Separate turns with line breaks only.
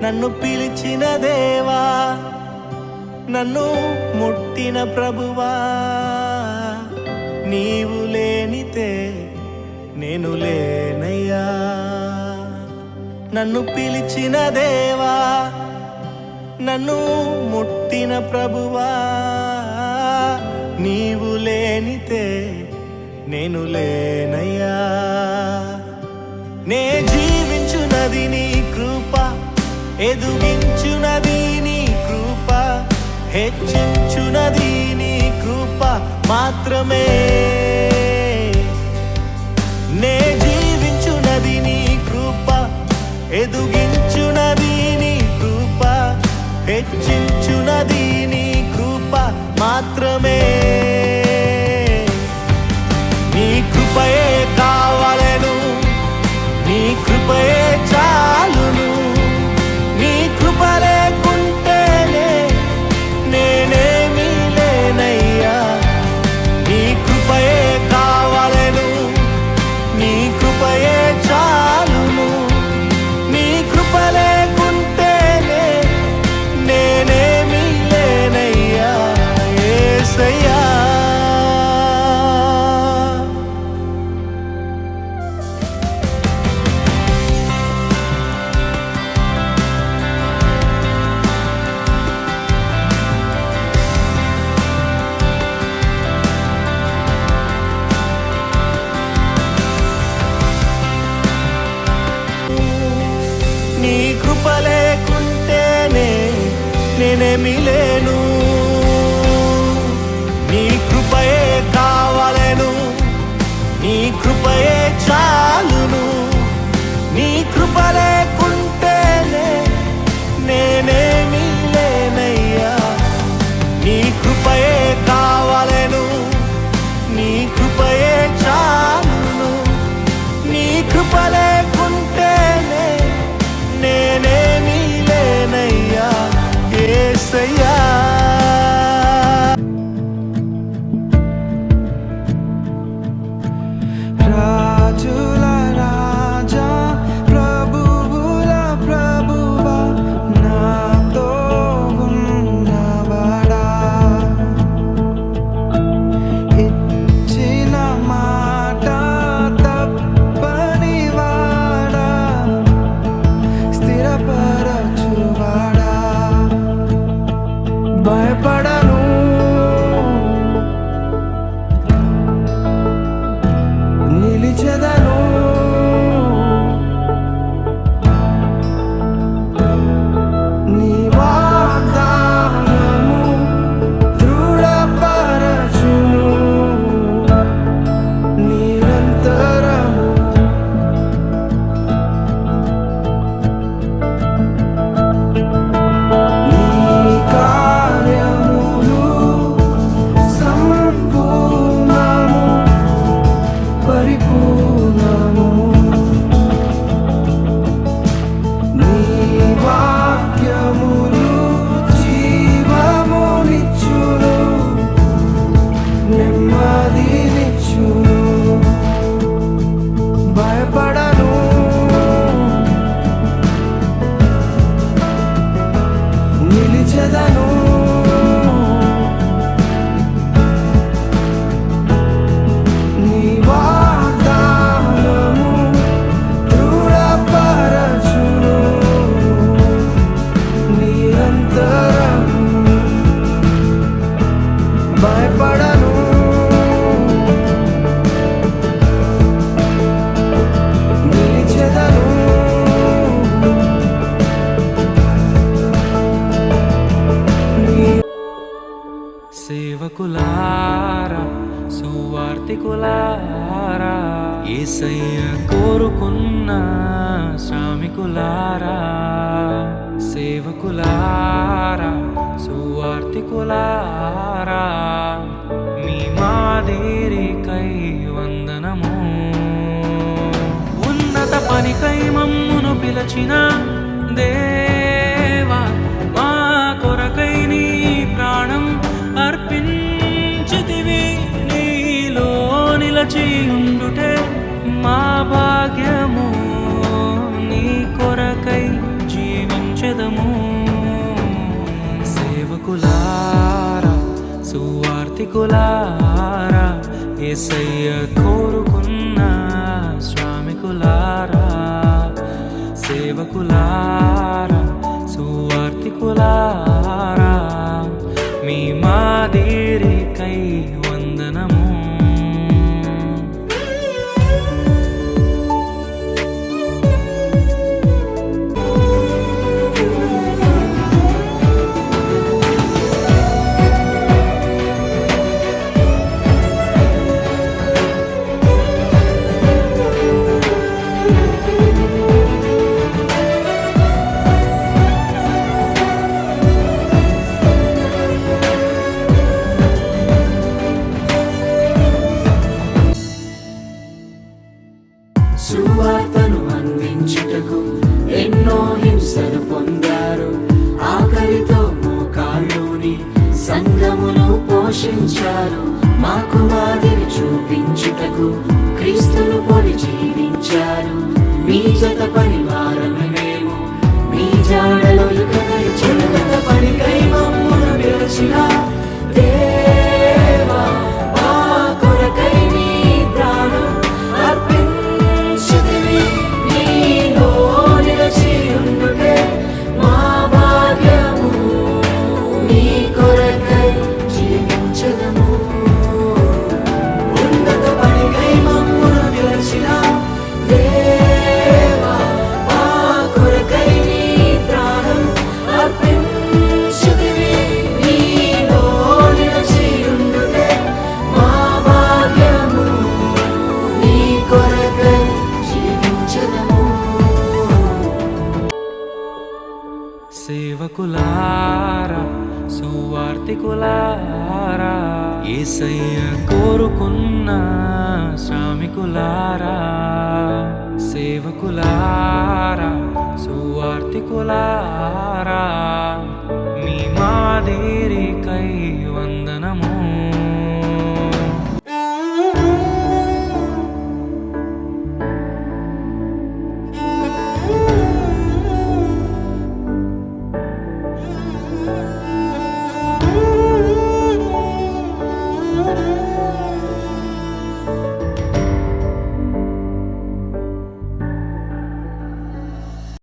నన్ను పిలిచిన దేవా, నన్ను ముట్టిన ప్రభువా, నీవు లేనితే నేను లేనయ్యా. నన్ను పిలిచిన దేవా, నన్ను ముట్టిన ప్రభువా, నీవు లేనితే నేను లేనయ్యా. నే జీవించునది నీ కృప, ఎదుగించునది నీ కృప, హెచ్చించునది నీ కృప మాత్రమే. నే జీవించునది నీ కృప, ఎదుగించునది నీ కృప, హెచ్చించునది నీ కృప మాత్రమే. నీ కృపయే కావాలెను, నీ కృపయే చాలును. నీ కృప లేకుంటేనే నేనేమీ లేనయ్యా. నీ కృపయే కావాలెను, నీ కృపయే చాలును. నీ కృప లేకుంటేనే నేనేమీ లేనయ్యా యేసయ్యా. నీ కృప లేకుంటేనే నేనేమీ లేను. నీ కృపయే కావాలెను, నీ కృపయే చాలును. నీ కృప లేకుంటేనే నేనేమీ లేనయ్యా. నీ కృపయే కావాలెను, నీ కృపయే చాలును. నీ కృప లేకుంటేనే నేనేమీ లేనయ్యా యేసయ్యా.
రాజుల రాజా, ప్రభువుల ప్రభువా, నాతో ఉన్నవాడా, ఇచ్చిన మాట తప్పని వాడా, స్థిరపరచువాడా. భయపడను, నిలిచెదను. నీ వాగ్దానము దృఢపరచును నిరంతరము. నీ కార్యములు సంపూర్ణము, పరిపూర్ణము. నీ వాక్యములు జీవమునిచ్చును, నెమ్మదినిచ్చును. భయపడను, నిలిచెదను. నీ వాగ్దానము దృఢపరచును నిరంతరము. భయపడను, నిలిచెదను.
సేవకులారా, సువార్తికులారా, యేసయ్య కోరుకున్న శ్రామికులారా. సేవకులారా, సువార్తికులారా, మీ మాదిరికై వందనము. ఉన్నత పనికై మమ్మును పిలచిన దేవా, మా కొరకై నీ ప్రాణం అర్పించితివి. నీలో నిలచి ఉండుటే మా భాగ్యము. నీ కొరకై జీవించే సువార్థికులారా, యేసయ్య కోరుకున్న శ్రామికులారా, సేవకులారా, సువార్థికులారా, మీ మాదిరికై వందనము.
సువార్తను అందించుటకు ఎన్నో హింసలు పొందారు. ఆకలితో మోకాళ్ళుని సంఘమును పోషించారు. మాకు మాదిరి చూపించుటకు క్రీస్తును పొడి జీవించారు. మీ జత పరివారమే మేము, మీ జాడలో ఇక చిరుగత పడికై మమ్మును పిలిచిన దేవా, మా కొరకై నీ ప్రాణం అర్పించితివి. నీలో నిలిచి ఉండుటే మా భాగ్యము, నీ కొరకై జీవించదము. ఉన్నత పడికై మమ్మును పిలిచిన దేవా, మా కొరకై నీ ప్రాణం అర్పించితివి. నీలో నిలిచి ఉండుటే మా భాగ్యము, నీ కొరకై జీవించదము.
సేవకులారా, సువార్థికులారా, యేసయ్య కోరుకున్న శ్రామికులారా, సేవకులారా, సువార్థికులారా, మీ మాదిరికై వందనము.